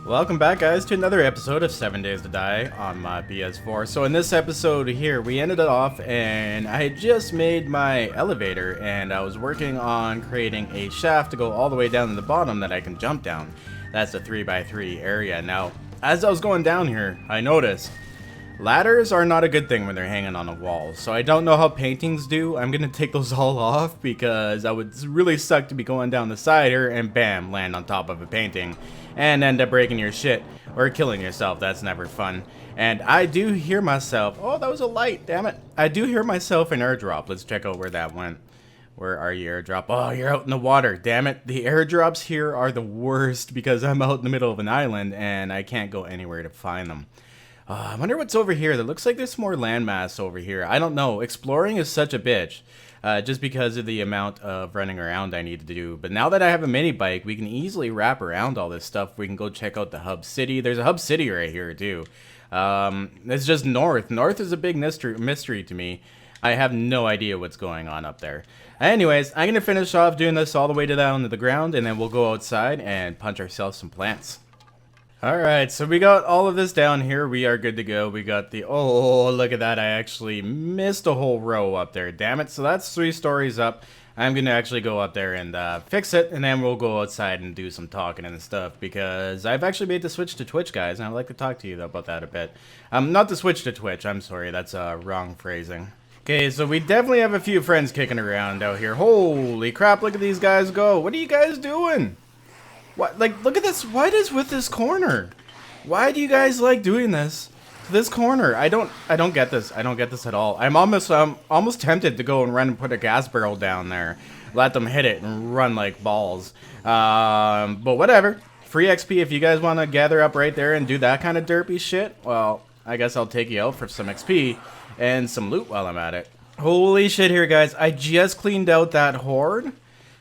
Welcome back, guys, to another episode of 7 Days to Die on my PS4. So in this episode here, we ended it off and I had just made my elevator and I was working on creating a shaft to go all the way down to the bottom that I can jump down. That's a 3x3 area. Now, as I was going down here, I noticed ladders are not a good thing when they're hanging on a wall. So I don't know how paintings do. I'm going to take those all off because I would really suck to be going down the side here and bam, land on top of a painting and end up breaking your shit or killing yourself. That's never fun. And I do hear myself. Oh, that was a light, damn it. I do hear myself an airdrop. Let's check out where that went. Where are you, airdrop? Oh, you're out in the water. Damn it. The airdrops here are the worst because I'm out in the middle of an island and I can't go anywhere to find them. I wonder what's over here. There looks like there's more landmass over here. I don't know. Exploring is such a bitch. Just because of the amount of running around I need to do. But now that I have a mini bike, we can easily wrap around all this stuff. We can go check out the hub city. There's a hub city right here too. It's just north. North is a big mystery to me. I have no idea what's going on up there. Anyways, I'm going to finish off doing this all the way down to the ground, and then we'll go outside and punch ourselves some plants. Alright, so we got all of this down here. We are good to go. We got the... Oh, look at that. I actually missed a whole row up there. Damn it. So that's 3 stories up. I'm going to actually go up there and fix it. And then we'll go outside and do some talking and stuff. Because I've actually made the switch to Twitch, guys. And I'd like to talk to you about that a bit. Not the switch to Twitch. I'm sorry. That's wrong phrasing. Okay, so we definitely have a few friends kicking around out here. Holy crap. Look at these guys go. What are you guys doing? What, like, look at this. What is with this corner? Why do you guys like doing this to this corner? I don't get this. I don't get this at all. I'm almost tempted to go and run and put a gas barrel down there. Let them hit it and run like balls. But whatever. Free XP if you guys want to gather up right there and do that kind of derpy shit. Well, I guess I'll take you out for some XP and some loot while I'm at it. Holy shit here, guys. I just cleaned out that horde.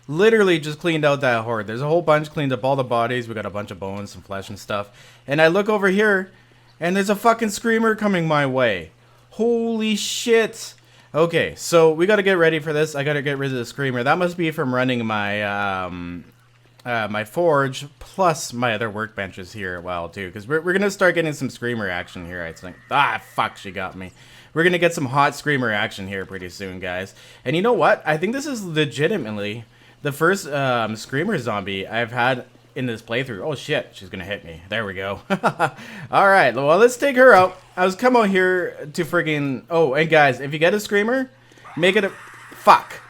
Literally just cleaned out that horde. There's a whole bunch, cleaned up all the bodies. We got a bunch of bones, some flesh and stuff. And I look over here, and there's a fucking screamer coming my way. Holy shit. Okay, so we gotta get ready for this. I gotta get rid of the screamer. That must be from running my my forge plus my other workbenches here a while too. Because we're gonna start getting some screamer action here, I think. Ah, fuck, she got me. We're gonna get some hot screamer action here pretty soon, guys. And you know what? I think this is legitimately the first screamer zombie I've had in this playthrough. Oh shit, she's gonna hit me. There we go. Alright, well, let's take her out. I was come out here to friggin... Oh, and guys, if you get a screamer, make it a... Fuck.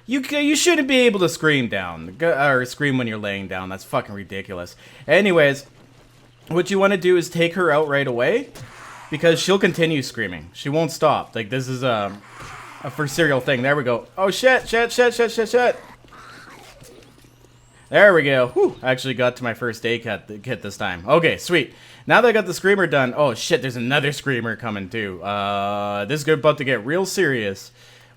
You shouldn't be able to scream down. Or scream when you're laying down. That's fucking ridiculous. Anyways, what you want to do is take her out right away, because she'll continue screaming. She won't stop. Like, this is a for serial thing. There we go. Oh shit, shit. There we go. Whew. I actually got to my first aid kit this time. Okay, sweet. Now that I got the screamer done. Oh shit, there's another screamer coming too. This is about to get real serious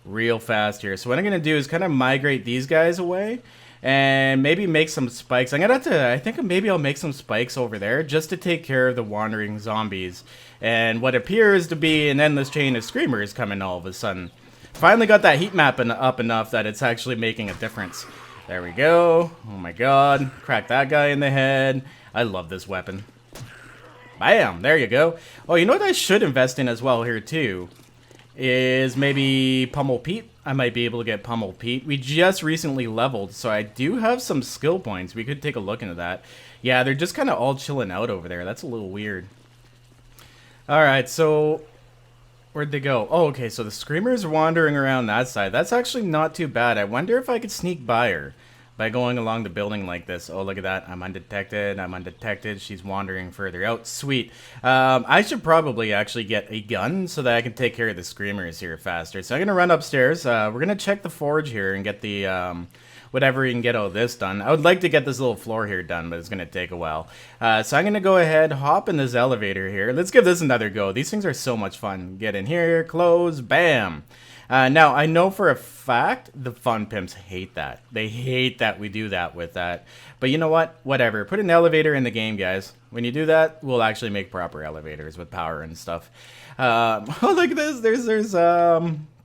real fast here. So what I'm going to do is kind of migrate these guys away and maybe make some spikes. I'm going to have to, I think maybe I'll make some spikes over there just to take care of the wandering zombies. And what appears to be an endless chain of screamers coming all of a sudden. Finally got that heat map up enough that it's actually making a difference. There we go. Oh my god. Crack that guy in the head. I love this weapon. Bam. There you go. Oh, you know what I should invest in as well here too? Is maybe Pummel Pete. I might be able to get Pummel Pete. We just recently leveled, so I do have some skill points. We could take a look into that. Yeah, they're just kind of all chilling out over there. That's a little weird. Alright, so... Where'd they go? Oh, okay, so the screamer's wandering around that side. That's actually not too bad. I wonder if I could sneak by her by going along the building like this. Oh, look at that. I'm undetected. I'm undetected. She's wandering further out. Sweet. I should probably actually get a gun so that I can take care of the screamers here faster. So I'm going to run upstairs. We're going to check the forge here and get the... whatever we can get all this done. I would like to get this little floor here done, but it's going to take a while. So I'm going to go ahead, hop in this elevator here. Let's give this another go. These things are so much fun. Get in here, close, bam. Now, I know for a fact the fun pimps hate that. They hate that we do that with that. But you know what? Whatever. Put an elevator in the game, guys. When you do that, we'll actually make proper elevators with power and stuff. Oh, look at this. There's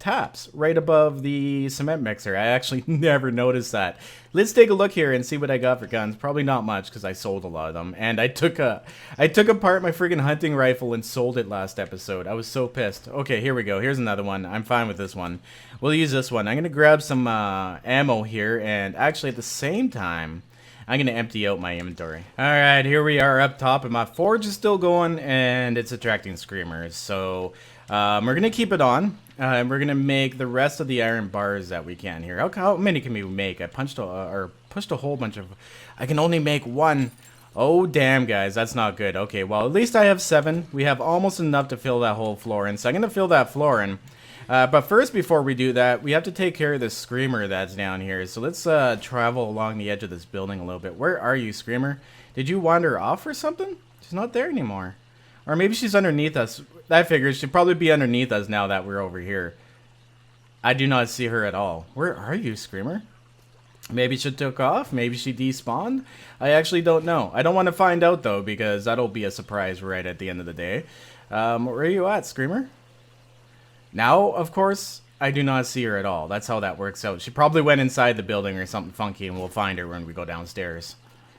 taps right above the cement mixer. I actually never noticed that. Let's take a look here and see what I got for guns. Probably not much because I sold a lot of them. And I took apart my freaking hunting rifle and sold it last episode. I was so pissed. Okay, here we go. Here's another one. I'm fine with this one. We'll use this one. I'm going to grab some ammo here, and actually at the same time, I'm going to empty out my inventory. Alright, here we are up top, and my forge is still going, and it's attracting screamers. So, we're going to keep it on, and we're going to make the rest of the iron bars that we can here. How many can we make? I pushed a whole bunch of... I can only make one. Oh, damn, guys, that's not good. Okay, well, at least I have 7. We have almost enough to fill that whole floor in, so I'm going to fill that floor in. But first, before we do that, we have to take care of this screamer that's down here. So let's travel along the edge of this building a little bit. Where are you, screamer? Did you wander off or something? She's not there anymore. Or maybe she's underneath us. I figured she'd probably be underneath us now that we're over here. I do not see her at all. Where are you, screamer? Maybe she took off. Maybe she despawned. I actually don't know. I don't want to find out, though, because that'll be a surprise right at the end of the day. Where are you at, screamer? Now, of course, I do not see her at all. That's how that works out. She probably went inside the building or something funky, and we'll find her when we go downstairs.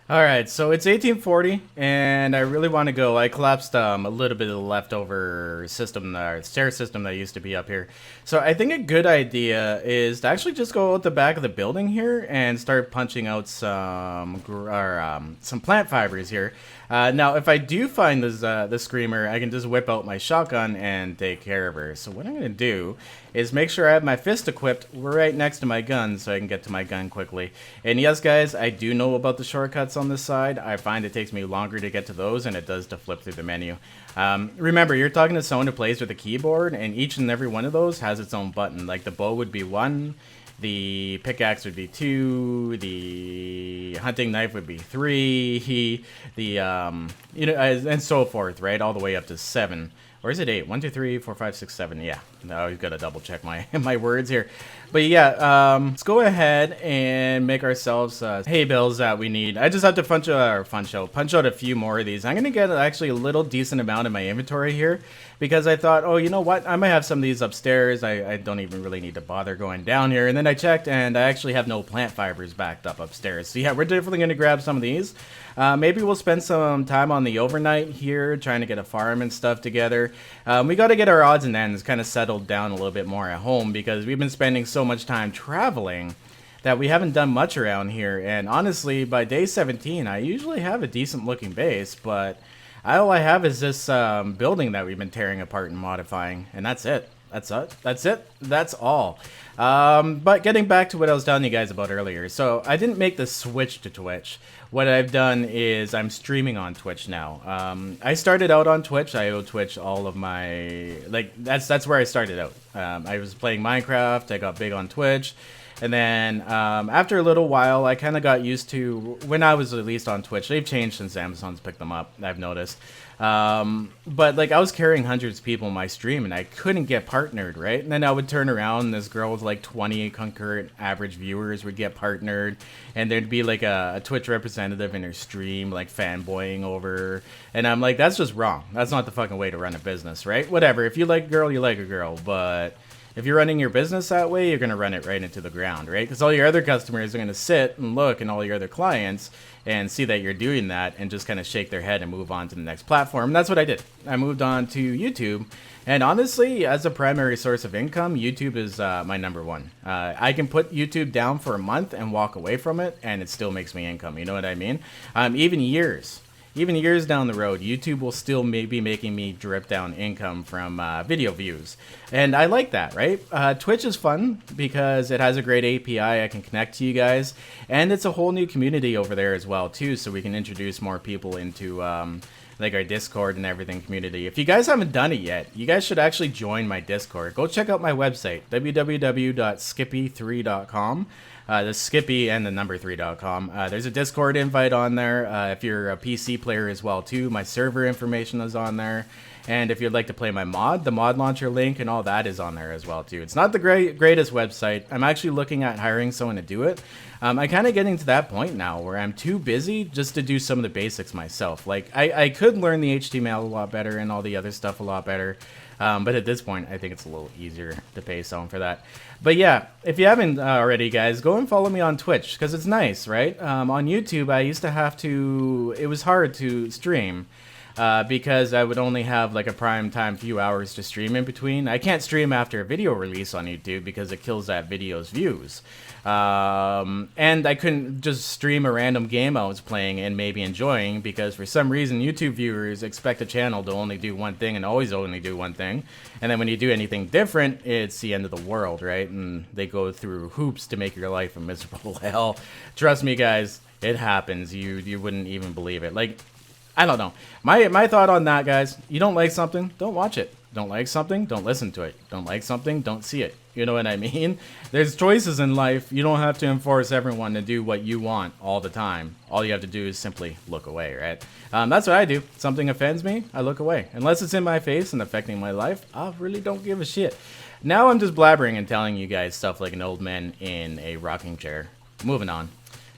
Alright, so it's 1840, and I really want to go. I collapsed a little bit of the leftover system, stair system that used to be up here. So I think a good idea is to actually just go out the back of the building here and start punching out some plant fibers here. Now, if I do find the screamer, I can just whip out my shotgun and take care of her. So what I'm going to do is make sure I have my fist equipped right next to my gun so I can get to my gun quickly. And yes, guys, I do know about the shortcuts on this side. I find it takes me longer to get to those than it does to flip through the menu. Remember, you're talking to someone who plays with a keyboard, and each and every one of those has its own button. Like the bow would be 1. The pickaxe would be 2, the hunting knife would be 3, and so forth, right? All the way up to 7. Or is it 8? 1, 2, 3, 4, 5, 6, 7. Yeah, no, I've got to double check my words here. But yeah, let's go ahead and make ourselves hay bales that we need. I just have to punch out a few more of these. I'm gonna get actually a little decent amount in my inventory here because I thought, oh, you know what? I might have some of these upstairs. I don't even really need to bother going down here. And then I checked, and I actually have no plant fibers backed up upstairs. So yeah, we're definitely gonna grab some of these. Maybe we'll spend some time on the overnight here, trying to get a farm and stuff together. We got to get our odds and ends kind of settled down a little bit more at home because we've been spending so much time traveling that we haven't done much around here. And honestly, by day 17, I usually have a decent looking base, but all I have is this building that we've been tearing apart and modifying, and that's it. That's all. But getting back to what I was telling you guys about earlier. So I didn't make the switch to Twitch. What I've done is I'm streaming on Twitch now. I started out on Twitch. I owe Twitch all of my, that's where I started out. I was playing Minecraft. I got big on Twitch. And then after a little while, I kind of got used to when I was released on Twitch. They've changed since Amazon's picked them up, I've noticed. But like I was carrying hundreds of people in my stream and I couldn't get partnered, right? And then I would turn around and this girl with like 20 concurrent average viewers would get partnered, and there'd be like a Twitch representative in her stream like fanboying over her. And I'm like, that's just wrong. That's not the fucking way to run a business, right? Whatever. If you like a girl, you like a girl, but if you're running your business that way, you're going to run it right into the ground, right? Because all your other customers are going to sit and look, and all your other clients, and see that you're doing that and just kind of shake their head and move on to the next platform. And that's what I did. I moved on to YouTube. And honestly, as a primary source of income, YouTube is my number one. I can put YouTube down for a month and walk away from it, and it still makes me income. You know what I mean? Even years down the road, YouTube will still maybe making me drip down income from video views. And I like that, right? Twitch is fun because it has a great API. I can connect to you guys. And it's a whole new community over there as well, too. So we can introduce more people into like our Discord and everything community. If you guys haven't done it yet, you guys should actually join my Discord. Go check out my website, www.skippy3.com. The Skippy and the number 3.com. There's a Discord invite on there if you're a PC player as well too. My server information is on there. And if you'd like to play my mod, the mod launcher link and all that is on there as well too. It's not the greatest website. I'm actually looking at hiring someone to do it. I'm kind of getting to that point now where I'm too busy just to do some of the basics myself. Like, I could learn the HTML a lot better and all the other stuff a lot better. But at this point, I think it's a little easier to pay someone for that. But yeah, if you haven't already, guys, go and follow me on Twitch, because it's nice, right? On YouTube, I used to have to... It was hard to stream, because I would only have like a prime time few hours to stream in between. I can't stream after a video release on YouTube because it kills that video's views. And I couldn't just stream a random game I was playing and maybe enjoying, because for some reason YouTube viewers expect a channel to only do one thing and always only do one thing. And then when you do anything different, it's the end of the world, right? And they go through hoops to make your life a miserable hell. Trust me, guys, it happens. You wouldn't even believe it. Like, I don't know. My thought on that, guys, you don't like something, don't watch it. Don't like something, don't listen to it. Don't like something, don't see it. You know what I mean? There's choices in life. You don't have to enforce everyone to do what you want all the time. All you have to do is simply look away, right? That's what I do. Something offends me, I look away. Unless it's in my face and affecting my life, I really don't give a shit. Now I'm just blabbering and telling you guys stuff like an old man in a rocking chair. Moving on.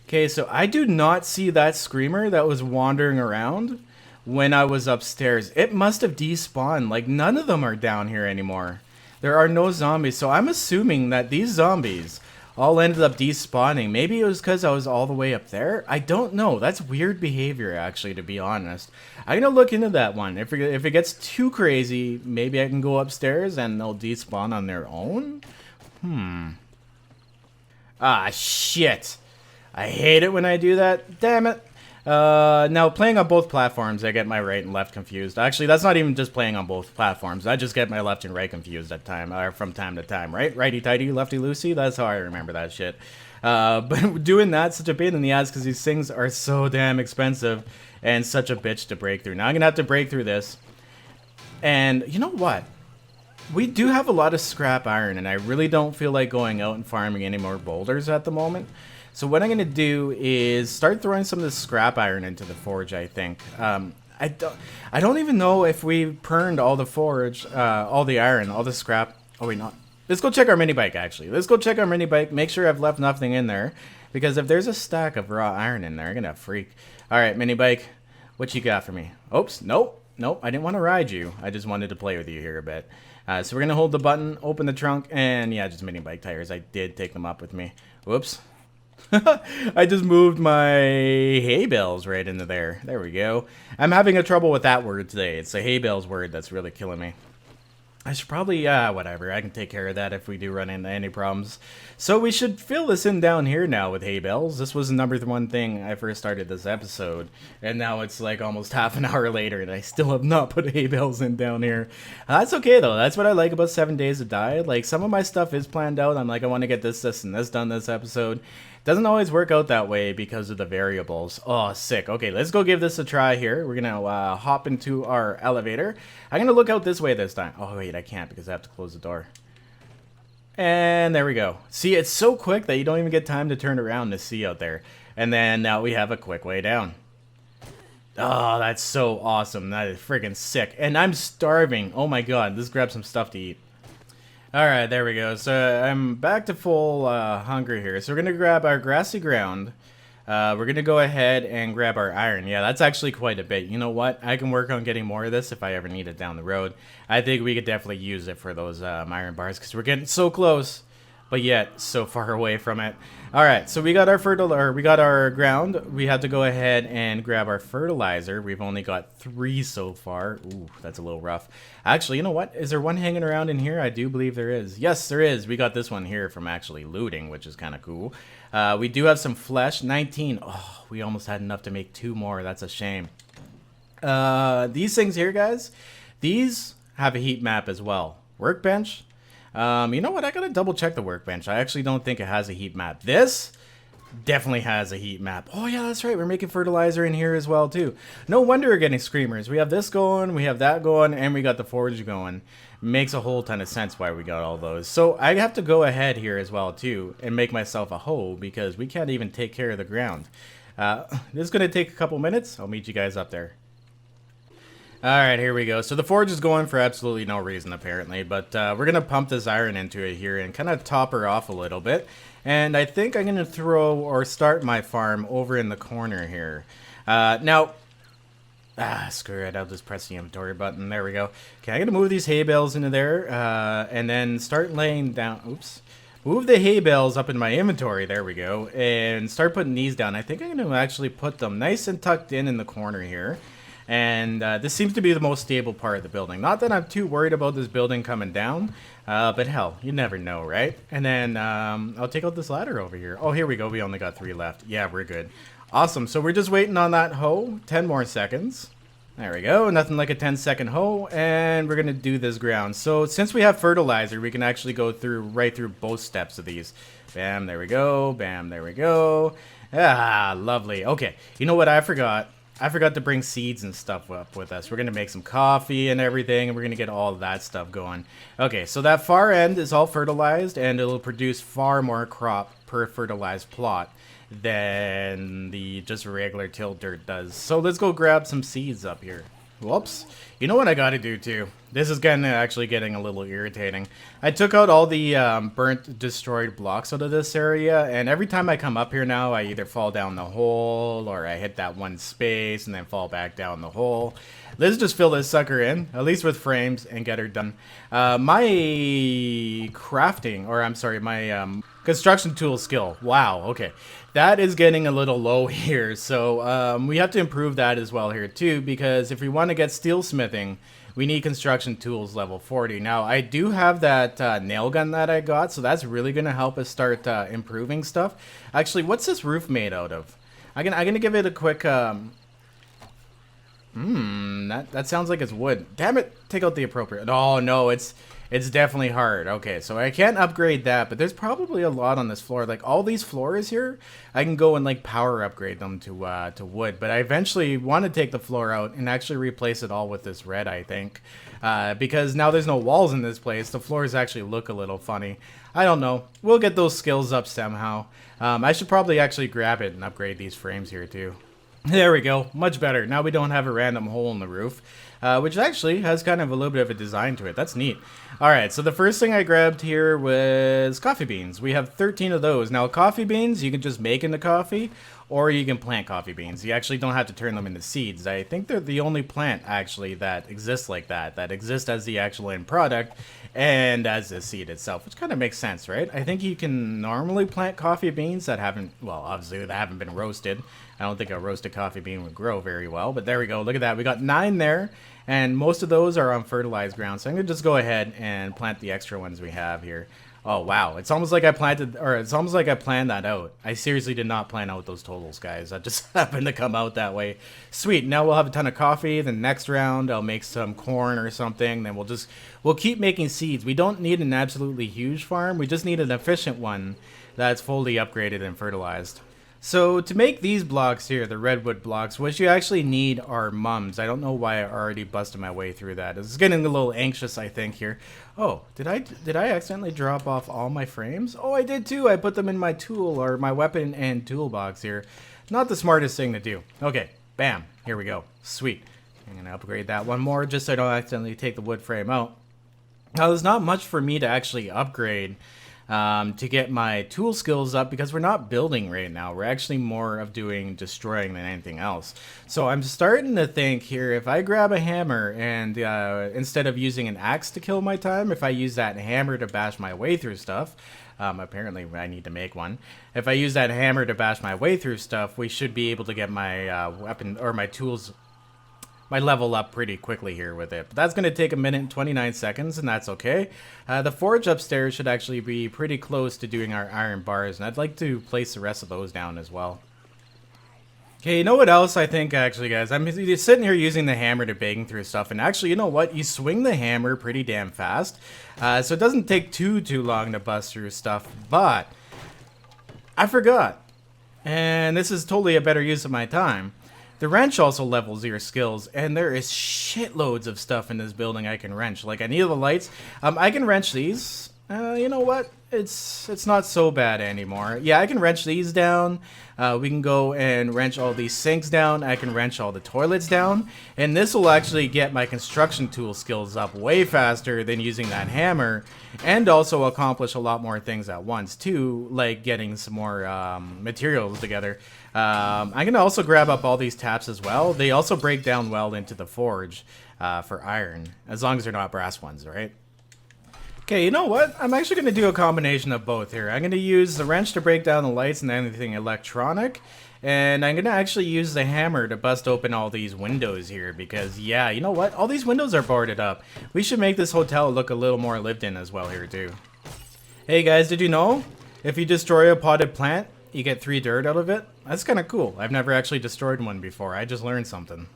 Okay, so I do not see that screamer that was wandering around when I was upstairs. It must have despawned. Like, none of them are down here anymore. There are no zombies, so I'm assuming that these zombies all ended up despawning. Maybe it was because I was all the way up there. I don't know. That's weird behavior, actually, to be honest. I'm going to look into that one. If it gets too crazy, maybe I can go upstairs and they'll despawn on their own? Ah, shit. I hate it when I do that. Damn it. Now, playing on both platforms, I get my right and left confused. Actually, that's not even just playing on both platforms. I just get my left and right confused from time to time, right? Righty-tighty, lefty-loosey, that's how I remember that shit. But doing that's such a pain in the ass because these things are so damn expensive and such a bitch to break through. Now, I'm going to have to break through this. And you know what? We do have a lot of scrap iron, and I really don't feel like going out and farming any more boulders at the moment. So what I'm going to do is start throwing some of the scrap iron into the forge, I think. I don't even know if we burned all the forge, all the iron, all the scrap. Oh, wait, not. Let's go check our mini bike, actually. Let's go check our mini bike, make sure I've left nothing in there. Because if there's a stack of raw iron in there, I'm going to freak. All right, mini bike, what you got for me? Oops, nope, I didn't want to ride you. I just wanted to play with you here a bit. So we're going to hold the button, open the trunk, and yeah, just mini bike tires. I did take them up with me. Whoops. I just moved my hay bales right into there. There we go. I'm having a trouble with that word today. It's the hay bales word that's really killing me. I should probably, whatever. I can take care of that if we do run into any problems. So we should fill this in down here now with hay bales. This was the #1 thing I first started this episode. And now it's like almost half an hour later and I still have not put hay bales in down here. That's okay though. That's what I like about 7 Days to Die. Like, some of my stuff is planned out. I'm like, I want to get this, and this done this episode. Doesn't always work out that way because of the variables. Oh, sick. Okay, let's go give this a try here. We're gonna hop into our elevator. I'm gonna look out this way this time. Oh wait, I can't because I have to close the door. And there we go. See, it's so quick that you don't even get time to turn around to see out there. And then now we have a quick way down. Oh, that's so awesome. That is freaking sick. And I'm starving. Oh my god, let's grab some stuff to eat. Alright, there we go. So I'm back to full hunger here. So we're going to grab our grassy ground. We're going to go ahead and grab our iron. Yeah, that's actually quite a bit. You know what? I can work on getting more of this if I ever need it down the road. I think we could definitely use it for those iron bars because we're getting so close, but yet so far away from it. Alright, so we got our ground. We have to go ahead and grab our fertilizer. We've only got 3 so far. Ooh, that's a little rough. Actually, you know what? Is there one hanging around in here? I do believe there is. Yes, there is. We got this one here from actually looting, which is kind of cool. We do have some flesh. 19. Oh, we almost had enough to make 2 more. That's a shame. These things here, guys, these have a heat map as well. Workbench. You know what? I gotta double check the workbench. I actually don't think it has a heat map. This definitely has a heat map. Oh yeah, that's right. We're making fertilizer in here as well too. No wonder we're getting screamers. We have this going, we have that going, and we got the forge going. Makes a whole ton of sense why we got all those. So I have to go ahead here as well too and make myself a hoe because we can't even take care of the ground. This is gonna take a couple minutes. I'll meet you guys up there. Alright, here we go. So the forge is going for absolutely no reason, apparently. But we're going to pump this iron into it here and kind of top her off a little bit. And I think I'm going to throw or start my farm over in the corner here. Now... screw it. I'll just press the inventory button. There we go. Okay, I'm going to move these hay bales into there. And then start laying down... Oops. Move the hay bales up in my inventory. There we go. And start putting these down. I think I'm going to actually put them nice and tucked in the corner here. And this seems to be the most stable part of the building. Not that I'm too worried about this building coming down, but hell, you never know, right? And then I'll take out this ladder over here. Oh, here we go. We only got 3 left. Yeah, we're good. Awesome. So we're just waiting on that hoe. 10 more seconds. There we go. Nothing like a 10-second hoe. And we're going to do this ground. So since we have fertilizer, we can actually go right through both steps of these. Bam, there we go. Bam, there we go. Ah, lovely. Okay. You know what I forgot? I forgot to bring seeds and stuff up with us. We're going to make some coffee and everything, and we're going to get all of that stuff going. Okay, so that far end is all fertilized, and it'll produce far more crop per fertilized plot than the just regular tilled dirt does. So let's go grab some seeds up here. Whoops. You know what I got to do, too? This is actually getting a little irritating. I took out all the burnt, destroyed blocks out of this area, and every time I come up here now, I either fall down the hole, or I hit that one space, and then fall back down the hole. Let's just fill this sucker in, at least with frames, and get her done. My crafting, or I'm sorry, my construction tool skill. Wow, okay. That is getting a little low here, so we have to improve that as well here too, because if we want to get steel smithing, we need construction tools level 40. Now, I do have that nail gun that I got, so that's really going to help us start improving stuff. Actually, what's this roof made out of? I'm gonna give it a quick... that sounds like it's wood. Damn it, take out the appropriate... Oh, no, it's definitely hard. Okay, so I can't upgrade that, but there's probably a lot on this floor. Like, all these floors here, I can go and, like, power upgrade them to wood. But I eventually want to take the floor out and actually replace it all with this red, I think. Because now there's no walls in this place. The floors actually look a little funny. I don't know. We'll get those skills up somehow. I should probably actually grab it and upgrade these frames here, too. There we go. Much better. Now we don't have a random hole in the roof. Which actually has kind of a little bit of a design to it. That's neat. Alright, so the first thing I grabbed here was coffee beans. We have 13 of those. Now, coffee beans, you can just make into coffee, or you can plant coffee beans. You actually don't have to turn them into seeds. I think they're the only plant, actually, that exists like that exists as the actual end product, and as the seed itself, which kind of makes sense, right? I think you can normally plant coffee beans that haven't, well, obviously, that haven't been roasted. I don't think a roasted coffee bean would grow very well, but there we go. Look at that. We got 9 there, and most of those are on fertilized ground. So I'm going to just go ahead and plant the extra ones we have here. Oh, wow. It's almost like I planned that out. I seriously did not plan out those totals, guys. That just happened to come out that way. Sweet. Now we'll have a ton of coffee. The next round, I'll make some corn or something. Then we'll keep making seeds. We don't need an absolutely huge farm. We just need an efficient one that's fully upgraded and fertilized. So to make these blocks here, the redwood blocks, what you actually need are mums. I don't know why I already busted my way through that. It's getting a little anxious, I think, here. Oh, did I accidentally drop off all my frames? Oh, I did too. I put them in my tool or my weapon and toolbox here. Not the smartest thing to do. Okay, bam. Here we go. Sweet. I'm going to upgrade that one more just so I don't accidentally take the wood frame out. Now, there's not much for me to actually upgrade to get my tool skills up because we're not building right now. We're actually more of doing destroying than anything else. So I'm starting to think here, if I grab a hammer and instead of using an axe to kill my time, if I use that hammer to bash my way through stuff, apparently I need to make one. If I use that hammer to bash my way through stuff, we should be able to get my weapon or my tools, my level up pretty quickly here with it. But that's going to take 1 minute and 29 seconds, and that's okay. The forge upstairs should actually be pretty close to doing our iron bars, and I'd like to place the rest of those down as well. Okay, you know what else I think, actually, guys? I'm sitting here using the hammer to bang through stuff, and actually, you know what? You swing the hammer pretty damn fast, so it doesn't take too long to bust through stuff, but I forgot, and this is totally a better use of my time. The wrench also levels your skills, and there is shitloads of stuff in this building I can wrench. Like, I need the lights. I can wrench these. You know what? It's not so bad anymore. Yeah, I can wrench these down. We can go and wrench all these sinks down. I can wrench all the toilets down. And this will actually get my construction tool skills up way faster than using that hammer. And also accomplish a lot more things at once too, like getting some more materials together. I'm going to also grab up all these taps as well. They also break down well into the forge for iron, as long as they're not brass ones, right? Okay, you know what? I'm actually going to do a combination of both here. I'm going to use the wrench to break down the lights and anything electronic. And I'm going to actually use the hammer to bust open all these windows here. Because, yeah, you know what? All these windows are boarded up. We should make this hotel look a little more lived in as well here, too. Hey, guys, did you know? If you destroy a potted plant, you get 3 dirt out of it. That's kind of cool. I've never actually destroyed one before. I just learned something.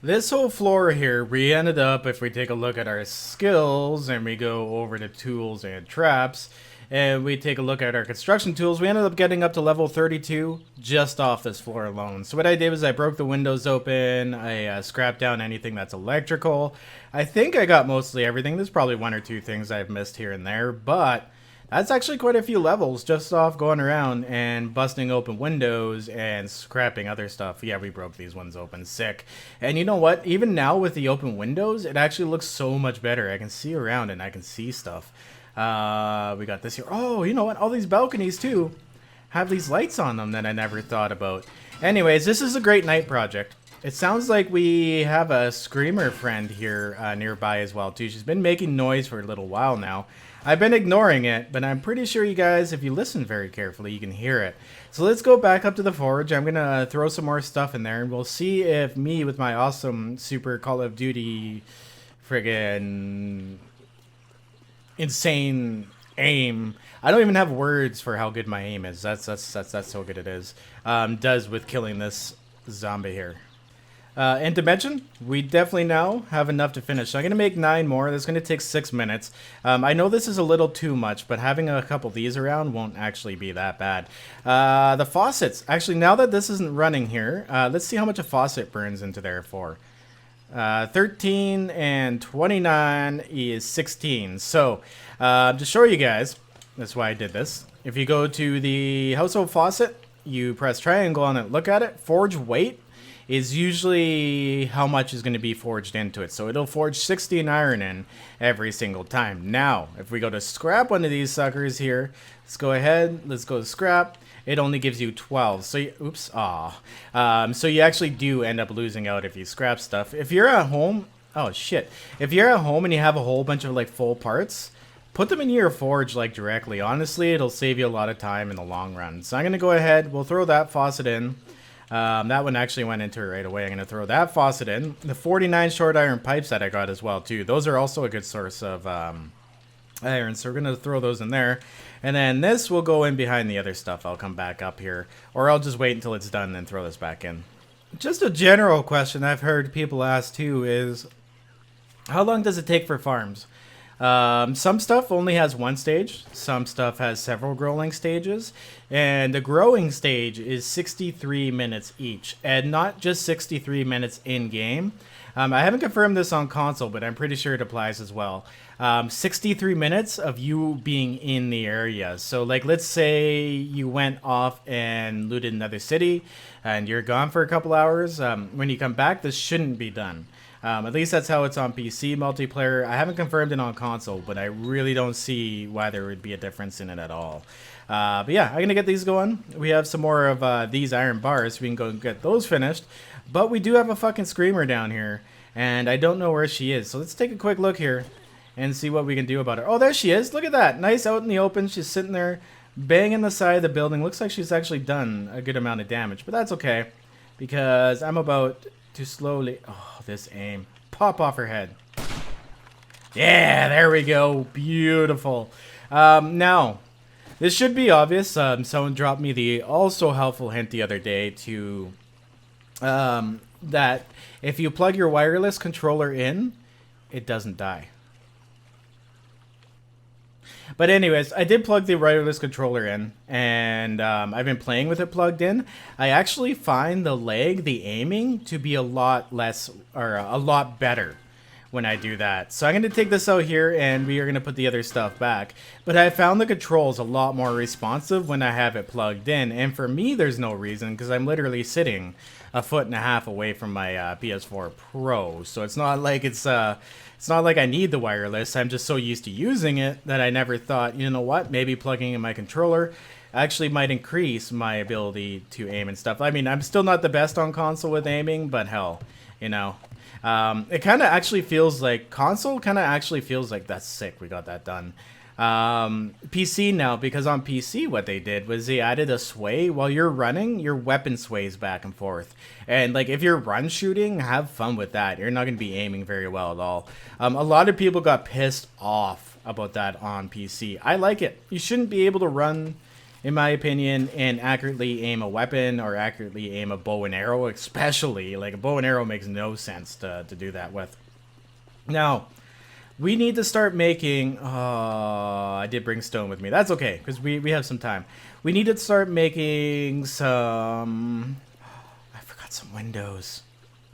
This whole floor here, we ended up, if we take a look at our skills and we go over to tools and traps, and we take a look at our construction tools, we ended up getting up to level 32 just off this floor alone. So what I did was I broke the windows open, I scrapped down anything that's electrical. I think I got mostly everything. There's probably 1 or 2 things I've missed here and there, but that's actually quite a few levels just off going around and busting open windows and scrapping other stuff. Yeah, we broke these ones open. Sick. And you know what? Even now with the open windows, it actually looks so much better. I can see around and I can see stuff. We got this here. Oh, you know what? All these balconies too have these lights on them that I never thought about. Anyways, this is a great night project. It sounds like we have a screamer friend here nearby as well too. She's been making noise for a little while now. I've been ignoring it, but I'm pretty sure you guys, if you listen very carefully, you can hear it. So let's go back up to the forge. I'm going to throw some more stuff in there, and we'll see if me with my awesome super Call of Duty friggin' insane aim. I don't even have words for how good my aim is. That's how good it is. Does with killing this zombie here. In Dimension, we definitely now have enough to finish. So I'm going to make 9 more. That's going to take 6 minutes. I know this is a little too much, but having a couple of these around won't actually be that bad. The faucets. Actually, now that this isn't running here, let's see how much a faucet burns into there for. 13 and 29 is 16. So, to show you guys, that's why I did this. If you go to the household faucet, you press triangle on it, look at it, forge weight is usually how much is going to be forged into it. So it'll forge 16 iron in every single time. Now, if we go to scrap one of these suckers here, let's go ahead, let's go to scrap. It only gives you 12. So, oops, so you actually do end up losing out if you scrap stuff. If you're at home, oh shit. If you're at home and you have a whole bunch of like full parts, put them in your forge like directly. Honestly, it'll save you a lot of time in the long run. So I'm going to go ahead, we'll throw that faucet in. That one actually went into it right away. I'm going to throw that faucet in. The 49 short iron pipes that I got as well, too. Those are also a good source of iron, so we're going to throw those in there. And then this will go in behind the other stuff. I'll come back up here. Or I'll just wait until it's done and then throw this back in. Just a general question I've heard people ask, too, is how long does it take for farms? Some stuff only has 1 stage, some stuff has several growing stages, and the growing stage is 63 minutes each, and not just 63 minutes in game. I haven't confirmed this on console, but I'm pretty sure it applies as well. 63 minutes of you being in the area. So like, let's say you went off and looted another city and you're gone for a couple hours. When you come back, this shouldn't be done. At least that's how it's on PC multiplayer. I haven't confirmed it on console, but I really don't see why there would be a difference in it at all. But yeah, I'm going to get these going. We have some more of these iron bars, so we can go and get those finished. But we do have a fucking screamer down here, and I don't know where she is. So let's take a quick look here and see what we can do about her. Oh, there she is. Look at that. Nice out in the open. She's sitting there banging the side of the building. Looks like she's actually done a good amount of damage, but that's okay because I'm about to slowly... Oh, this aim. Pop off her head. Yeah, there we go. Beautiful. Now, this should be obvious. Someone dropped me the also helpful hint the other day to... that if you plug your wireless controller in, it doesn't die. But anyways, I did plug the wireless controller in, and I've been playing with it plugged in. I actually find the lag, the aiming, to be a lot less, or a lot better when I do that. So I'm going to take this out here and we are going to put the other stuff back. But I found the controls a lot more responsive when I have it plugged in. And for me, there's no reason because I'm literally sitting 1.5 feet away from my PS4 Pro. So it's not like it's not like I need the wireless. I'm just so used to using it that I never thought, you know what, maybe plugging in my controller actually might increase my ability to aim and stuff. I mean, I'm still not the best on console with aiming, but hell, you know. It kind of actually feels like, console kind of actually feels like, that's sick, we got that done. PC now, because on PC what they did was they added a sway. While you're running, your weapon sways back and forth. And like if you're run shooting, have fun with that. You're not going to be aiming very well at all. A lot of people got pissed off about that on PC. I like it. You shouldn't be able to run, in my opinion, and accurately aim a weapon or accurately aim a bow and arrow, especially. Like a bow and arrow makes no sense to do that with. Now, we need to start making... I did bring stone with me. That's okay, because we have some time. We need to start making some... I forgot some windows.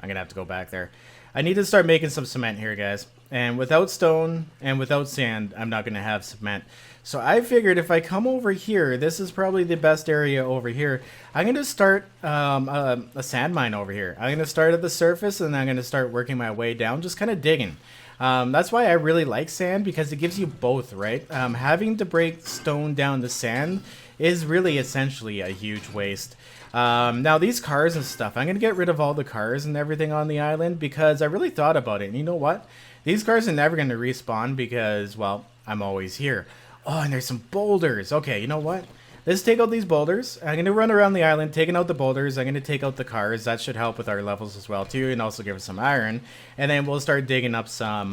I'm going to have to go back there. I need to start making some cement here, guys. And without stone and without sand, I'm not going to have cement. So I figured if I come over here, this is probably the best area over here. I'm going to start a sand mine over here. I'm going to start at the surface and I'm going to start working my way down, just kind of digging. That's why I really like sand, because it gives you both, right? Having to break stone down to sand is really essentially a huge waste. Now these cars and stuff, I'm going to get rid of all the cars and everything on the island because I really thought about it. And you know what? These cars are never going to respawn because, well, I'm always here. Oh, and there's some boulders. Okay, you know what? Let's take out these boulders. I'm going to run around the island, taking out the boulders. I'm going to take out the cars. That should help with our levels as well, too, and also give us some iron. And then we'll start digging up some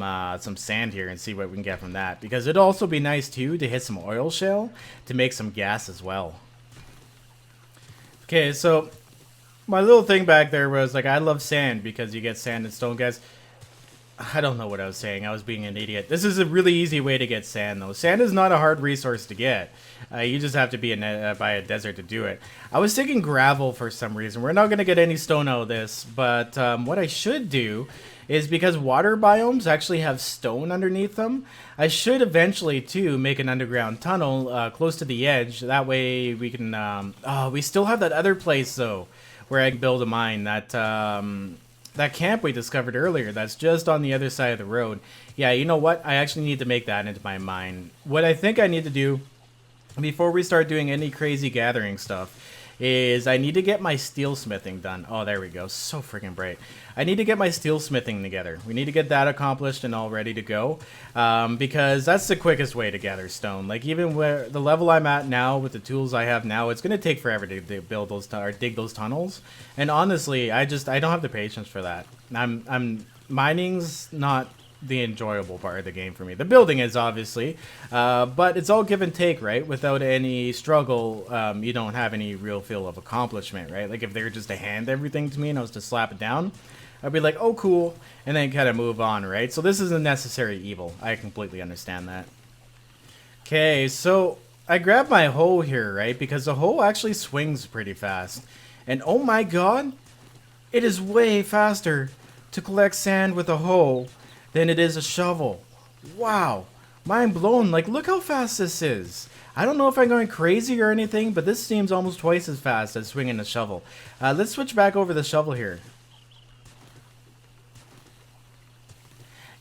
sand here and see what we can get from that. Because it'd also be nice, too, to hit some oil shale to make some gas as well. Okay, so my little thing back there was, like, I love sand because you get sand and stone, guys. I don't know what I was saying. I was being an idiot. This is a really easy way to get sand, though. Sand is not a hard resource to get. You just have to be by a desert to do it. I was thinking gravel for some reason. We're not going to get any stone out of this, but what I should do is, because water biomes actually have stone underneath them, I should eventually, too, make an underground tunnel close to the edge. That way we can... oh, we still have that other place, though, where I can build a mine. That camp we discovered earlier, that's just on the other side of the road. Yeah, you know what? I actually need to make that into my mine. What I think I need to do before we start doing any crazy gathering stuff is I need to get my steel smithing done. Oh, there we go. So freaking bright. I need to get my steel smithing together. We need to get that accomplished and all ready to go, because that's the quickest way to gather stone. Like, even where the level I'm at now with the tools I have now, it's going to take forever to build those or dig those tunnels. And honestly, I don't have the patience for that. Mining's not the enjoyable part of the game for me. The building is, obviously, but it's all give and take, right? Without any struggle, you don't have any real feel of accomplishment, right? Like, if they were just to hand everything to me and I was to slap it down, I'd be like, oh, cool, and then kind of move on, right? So this is a necessary evil. I completely understand that. Okay, so I grabbed my hoe here, right? Because the hoe actually swings pretty fast. And oh my god, it is way faster to collect sand with a hoe than it is a shovel. Wow, mind blown. Like, look how fast this is. I don't know if I'm going crazy or anything, but this seems almost twice as fast as swinging a shovel. Let's switch back over the shovel here.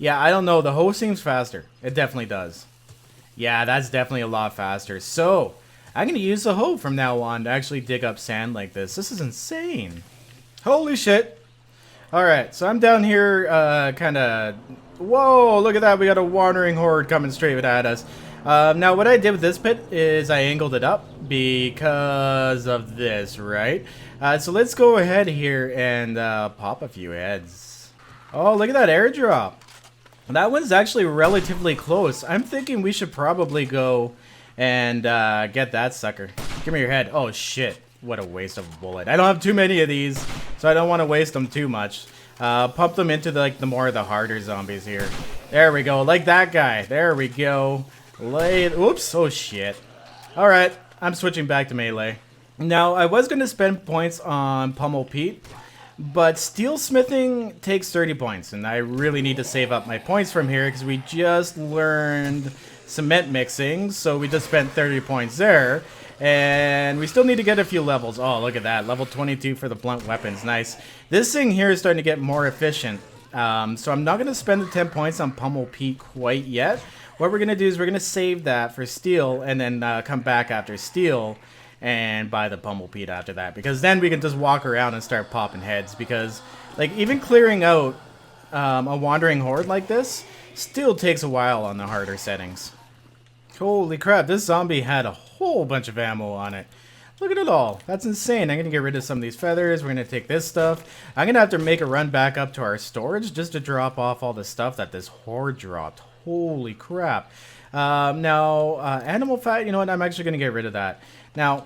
Yeah, I don't know. The hoe seems faster. It definitely does. Yeah, that's definitely a lot faster. So, I'm going to use the hoe from now on to actually dig up sand like this. This is insane. Holy shit. Alright, so I'm down here, kind of... Whoa, look at that. We got a wandering horde coming straight at us. Now, what I did with this pit is I angled it up because of this, right? So let's go ahead here and pop a few heads. Oh, look at that airdrop. That one's actually relatively close. I'm thinking we should probably go and get that sucker. Give me your head. Oh, shit. What a waste of a bullet. I don't have too many of these, so I don't want to waste them too much. Pump them into the more of the harder zombies here. There we go. Like that guy. There we go. Oops. Oh, shit. Alright. I'm switching back to melee. Now, I was going to spend points on Pummel Pete, But steelsmithing takes 30 points, and I really need to save up my points from here because we just learned cement mixing, so we just spent 30 points there. And we still need to get a few levels. Oh, look at that. Level 22 for the blunt weapons. Nice. This thing here is starting to get more efficient. So I'm not going to spend the 10 points on Pummel Pete quite yet. What we're going to do is we're going to save that for steel and then come back after steel and buy the Pummel Pete after that. Because then we can just walk around and start popping heads. Because like even clearing out a wandering horde like this still takes a while on the harder settings. Holy crap, this zombie had a whole bunch of ammo on it. Look at it all. That's insane. I'm going to get rid of some of these feathers. We're going to take this stuff. I'm going to have to make a run back up to our storage just to drop off all the stuff that this horde dropped. Holy crap. Now, animal fat, you know what? I'm actually going to get rid of that. Now,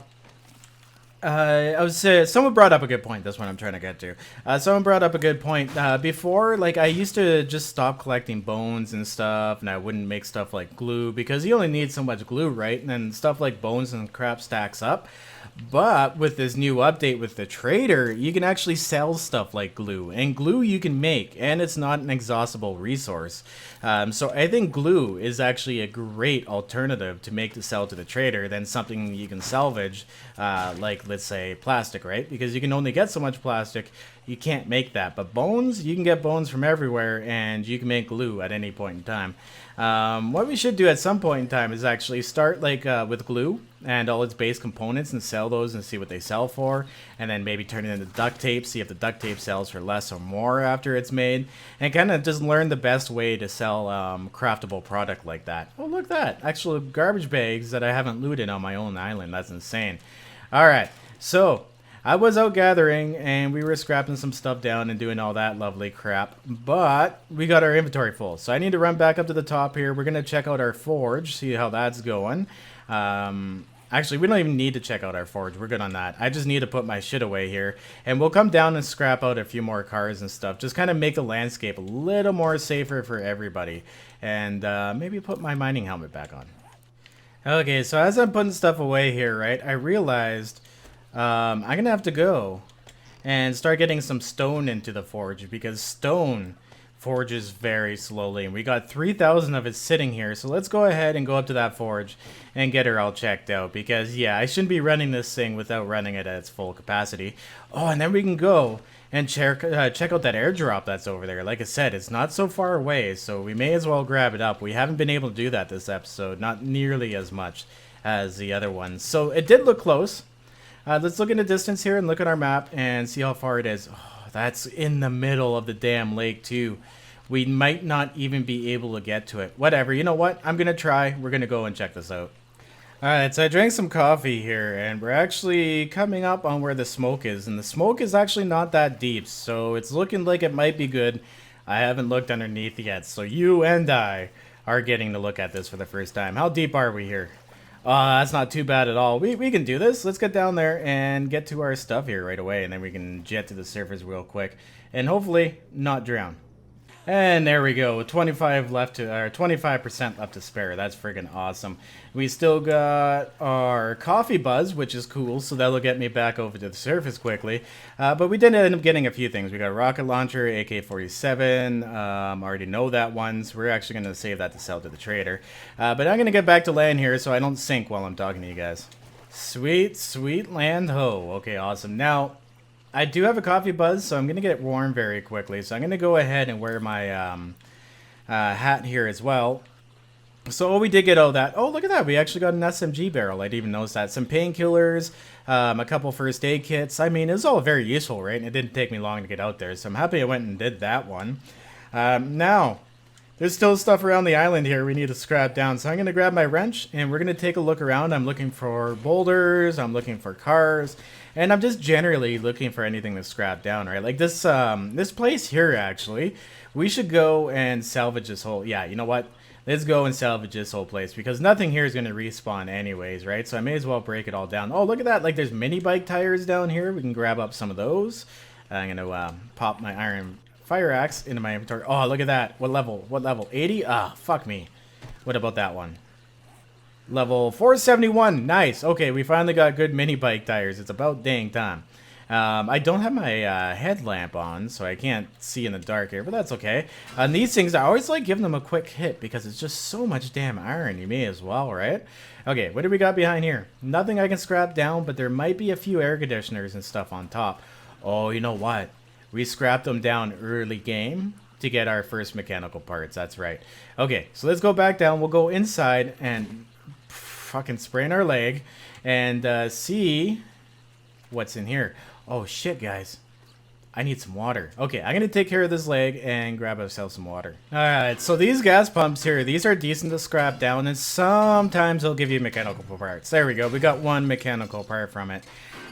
someone brought up a good point. That's what I'm trying to get to. Someone brought up a good point. Before, like, I used to just stop collecting bones and stuff, and I wouldn't make stuff like glue because you only need so much glue, right? And then stuff like bones and crap stacks up. But with this new update with the trader, you can actually sell stuff like glue. And glue you can make, and it's not an exhaustible resource. So I think glue is actually a great alternative to make to sell to the trader than something you can salvage, like let's say plastic, right? Because you can only get so much plastic, you can't make that. But bones, you can get bones from everywhere, and you can make glue at any point in time. What we should do at some point in time is actually start like with glue and all its base components and sell those and see what they sell for, and then maybe turn it into duct tape, see if the duct tape sells for less or more after it's made, and kind of just learn the best way to sell craftable product like that. Oh, look at that. Actual garbage bags that I haven't looted on my own island. That's insane. Alright, so I was out gathering and we were scrapping some stuff down and doing all that lovely crap, but we got our inventory full. So I need to run back up to the top here. We're going to check out our forge, see how that's going. Actually, we don't even need to check out our forge. We're good on that. I just need to put my shit away here. And we'll come down and scrap out a few more cars and stuff. Just kind of make the landscape a little more safer for everybody. And maybe put my mining helmet back on. Okay, so as I'm putting stuff away here, right, I realized I'm going to have to go and start getting some stone into the forge. Because stone forges very slowly, and we got 3,000 of it sitting here. So let's go ahead and go up to that forge and get her all checked out, because yeah, I shouldn't be running this thing without running it at its full capacity. Oh, and then we can go and check out that airdrop that's over there. Like I said, it's not so far away, so we may as well grab it up. We haven't been able to do that this episode, not nearly as much as the other ones. So it did look close. Let's look in the distance here and look at our map and see how far it is. Oh, that's in the middle of the damn lake too. We might not even be able to get to it. Whatever, you know what? I'm going to try. We're going to go and check this out. Alright, so I drank some coffee here, and we're actually coming up on where the smoke is. And the smoke is actually not that deep, so it's looking like it might be good. I haven't looked underneath yet, so you and I are getting to look at this for the first time. How deep are we here? That's not too bad at all. We can do this. Let's get down there and get to our stuff here right away, and then we can jet to the surface real quick. And hopefully not drown. And there we go, 25% left to spare. That's friggin' awesome. We still got our coffee buzz, which is cool, so that'll get me back over to the surface quickly. But we did end up getting a few things. We got a rocket launcher, AK-47. Already know that one, so we're actually going to save that to sell to the trader. But I'm going to get back to land here so I don't sink while I'm talking to you guys. Sweet, sweet land ho. Okay, awesome. Now, I do have a coffee buzz, so I'm going to get warm very quickly. So I'm going to go ahead and wear my hat here as well. So we did get all that. Oh, look at that. We actually got an SMG barrel. I didn't even notice that. Some painkillers, a couple first aid kits. I mean, it was all very useful, right? And it didn't take me long to get out there. So I'm happy I went and did that one. Now, there's still stuff around the island here we need to scrap down. So I'm going to grab my wrench and we're going to take a look around. I'm looking for boulders. I'm looking for cars. And I'm just generally looking for anything to scrap down, right? Like this this place here, actually. We should go and salvage this whole... Yeah, you know what? Let's go and salvage this whole place, because nothing here is going to respawn anyways, right? So I may as well break it all down. Oh, look at that. Like, there's mini bike tires down here. We can grab up some of those. I'm going to pop my iron fire axe into my inventory. Oh, look at that. What level? What level? 80? Ah, fuck me. What about that one? Level 471. Nice. Okay, we finally got good mini bike tires. It's about dang time. I don't have my headlamp on, so I can't see in the dark here, but that's okay. And these things, I always like giving them a quick hit because it's just so much damn iron. You may as well, right? Okay, what do we got behind here? Nothing I can scrap down, but there might be a few air conditioners and stuff on top. Oh, you know what? We scrapped them down early game to get our first mechanical parts. That's right. Okay, so let's go back down. We'll go inside and fucking sprain our leg and see what's in here. Oh shit, guys. I need some water. Okay, I'm gonna take care of this leg and grab ourselves some water. Alright, so these gas pumps here, these are decent to scrap down, and sometimes they'll give you mechanical parts. There we go, we got one mechanical part from it.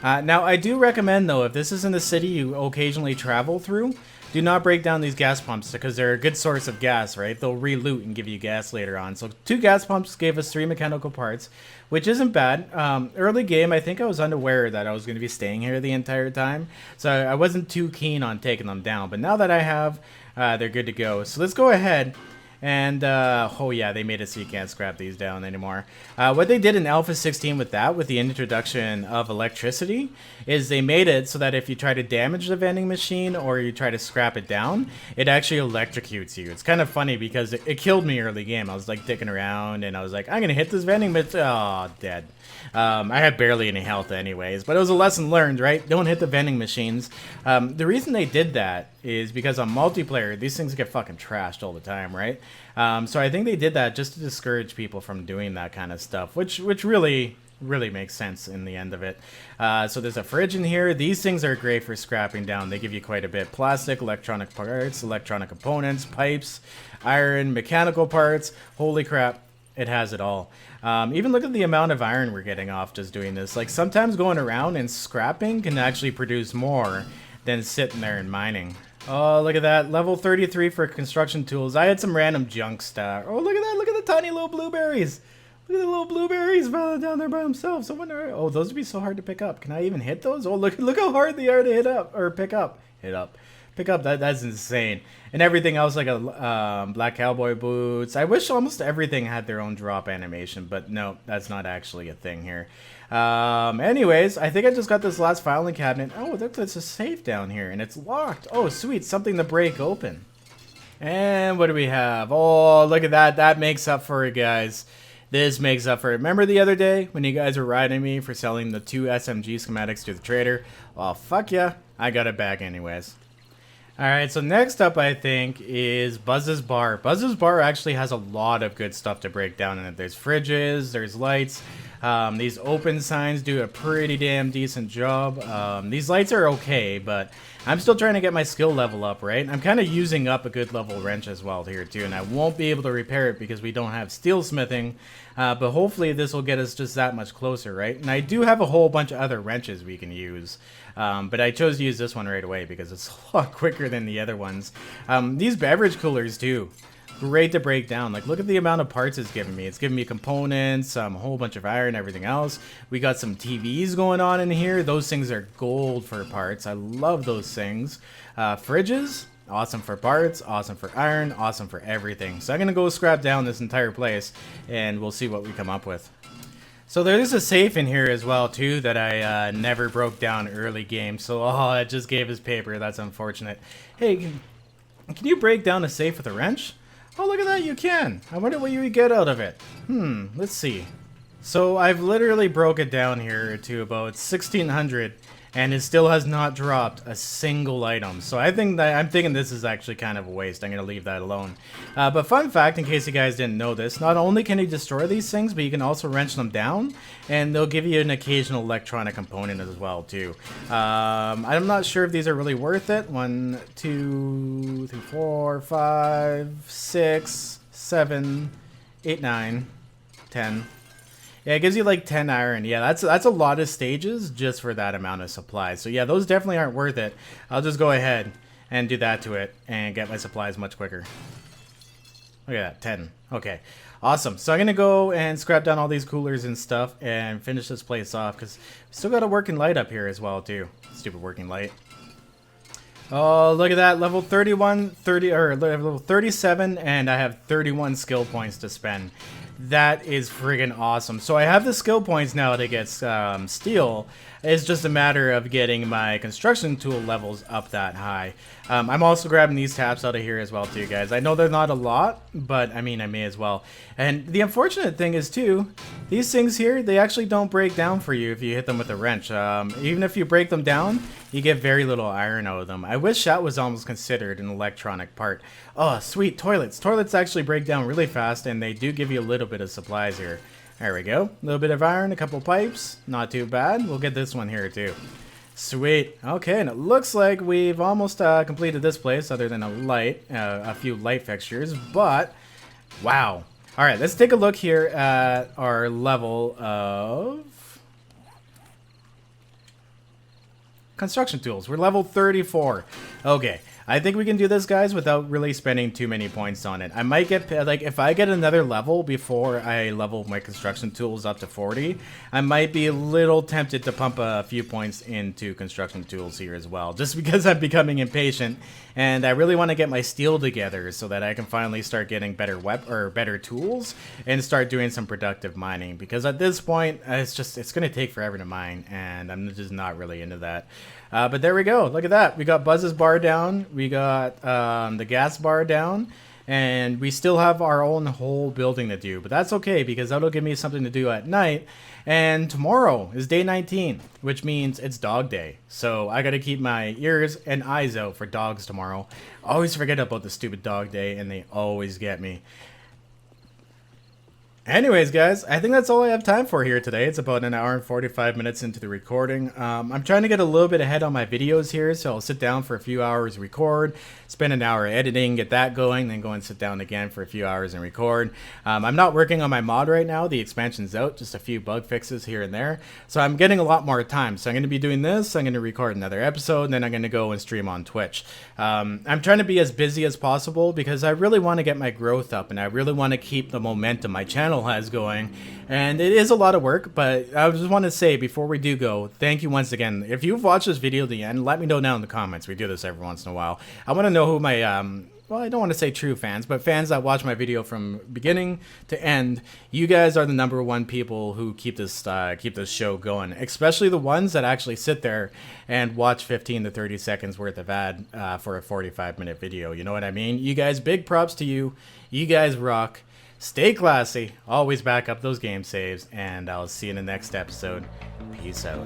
Now, I do recommend, though, if this is in the city you occasionally travel through, do not break down these gas pumps because they're a good source of gas, right? They'll re-loot and give you gas later on. So 2 gas pumps gave us 3 mechanical parts, which isn't bad. Early game, I think I was unaware that I was going to be staying here the entire time. So I wasn't too keen on taking them down. But now that I have, they're good to go. So let's go ahead. And, oh yeah, they made it so you can't scrap these down anymore. What they did in Alpha 16 with that, with the introduction of electricity, is they made it so that if you try to damage the vending machine or you try to scrap it down, it actually electrocutes you. It's kind of funny because it killed me early game. I was like dicking around and I was like, I'm gonna hit this vending machine. Oh, dead. I had barely any health anyways, but it was a lesson learned, right? Don't hit the vending machines. The reason they did that is because on multiplayer, these things get fucking trashed all the time, right? So I think they did that just to discourage people from doing that kind of stuff, which really makes sense in the end of it. So there's a fridge in here. These things are great for scrapping down. They give you quite a bit. Plastic, electronic parts, electronic components, pipes, iron, mechanical parts. Holy crap. It has it all. Even look at the amount of iron we're getting off just doing this. Like sometimes going around and scrapping can actually produce more than sitting there and mining. Oh, look at that. Level 33 for construction tools. I had some random junk stuff. Oh, look at that. Look at the tiny little blueberries. Look at the little blueberries down there by themselves. I wonder, oh, those would be so hard to pick up. Can I even hit those? Oh, look how hard they are to hit up or pick up. Pick up, that's insane. And everything else, like a black cowboy boots. I wish almost everything had their own drop animation, but no, that's not actually a thing here. Anyways, I think I just got this last filing cabinet. Oh, there's a safe down here, and it's locked. Oh, sweet, something to break open. And what do we have? Oh, look at that. That makes up for it, guys. This makes up for it. Remember the other day when you guys were riding me for selling the 2 SMG schematics to the trader? Well, fuck yeah. I got it back anyways. Alright, so next up I think is Buzz's Bar. Buzz's Bar actually has a lot of good stuff to break down in it. There's fridges, there's lights. These open signs do a pretty damn decent job. These lights are okay, but I'm still trying to get my skill level up, right? I'm kind of using up a good level wrench as well here too, and I won't be able to repair it because we don't have steelsmithing, but hopefully this will get us just that much closer, right? And I do have a whole bunch of other wrenches we can use, but I chose to use this one right away because it's a lot quicker than the other ones. These beverage coolers too. Great to break down. Like, look at the amount of parts it's giving me. It's giving me components, a whole bunch of iron, everything else. We got some TVs going on in here. Those things are gold for parts. I love those things. Fridges, awesome for parts, awesome for iron, awesome for everything. So I'm gonna go scrap down this entire place, and we'll see what we come up with. So there's a safe in here as well too that I never broke down early game. So oh, it just gave us paper. That's unfortunate. Hey, can you break down a safe with a wrench? Oh, look at that, you can. I wonder what you would get out of it. Let's see. So I've literally broke it down here to about 1600, and it still has not dropped a single item. So I'm thinking this is actually kind of a waste. I'm gonna leave that alone. But fun fact, in case you guys didn't know this, not only can you destroy these things, but you can also wrench them down, and they'll give you an occasional electronic component as well too. I'm not sure if these are really worth it. 1, 2, 3, 4, 5, 6, 7, 8, 9, 10. Yeah, it gives you like 10 iron. Yeah, that's a lot of stages just for that amount of supplies. So yeah, those definitely aren't worth it. I'll just go ahead and do that to it and get my supplies much quicker. Look at that, 10. Okay, awesome. So I'm gonna go and scrap down all these coolers and stuff and finish this place off because we still got a working light up here as well too. Stupid working light. Oh, look at that, level 31, level 37, and I have 31 skill points to spend. That is friggin' awesome. So I have the skill points now to get steel, It's just a matter of getting my construction tool levels up that high. I'm also grabbing these taps out of here as well too, guys. I know they're not a lot, but I mean, I may as well. And the unfortunate thing is too, these things here, they actually don't break down for you if you hit them with a wrench. Even if you break them down, you get very little iron out of them. I wish that was almost considered an electronic part. Oh, sweet, toilets. Toilets actually break down really fast, and they do give you a little bit of supplies here. There we go. A little bit of iron, a couple pipes. Not too bad. We'll get this one here too. Sweet. Okay, and it looks like we've almost completed this place, other than a few light fixtures, but wow. All right, let's take a look here at our level of construction tools. We're level 34. Okay. I think we can do this, guys, without really spending too many points on it. I might get, like, if I get another level before I level my construction tools up to 40, I might be a little tempted to pump a few points into construction tools here as well, just because I'm becoming impatient, and I really want to get my steel together so that I can finally start getting better better tools and start doing some productive mining, because at this point, it's going to take forever to mine, and I'm just not really into that. But there we go. Look at that. We got Buzz's bar down. We got the gas bar down. And we still have our own whole building to do. But that's okay, because that'll give me something to do at night. And tomorrow is day 19, which means it's dog day. So I got to keep my ears and eyes out for dogs tomorrow. I always forget about the stupid dog day, and they always get me. Anyways, guys, I think that's all I have time for here today. It's about an hour and 45 minutes into the recording. I'm trying to get a little bit ahead on my videos here, so I'll sit down for a few hours, record, spend an hour editing, get that going, then go and sit down again for a few hours and record. I'm not working on my mod right now. The expansion's out, just a few bug fixes here and there. So I'm getting a lot more time. So I'm going to be doing this, I'm going to record another episode, and then I'm going to go and stream on Twitch. I'm trying to be as busy as possible because I really want to get my growth up, and I really want to keep the momentum my channel has going, and it is a lot of work, but I just want to say before we do go, thank you once again. If you've watched this video to the end, let me know down in the comments. We do this every once in a while. I want to know who my well, I don't want to say true fans, but fans that watch my video from beginning to end. You guys are the #1 people who keep this show going, especially the ones that actually sit there and watch 15 to 30 seconds worth of ad for a 45-minute video. You know what I mean? You guys, big props to you. You guys rock. Stay classy, always back up those game saves, and I'll see you in the next episode. Peace out.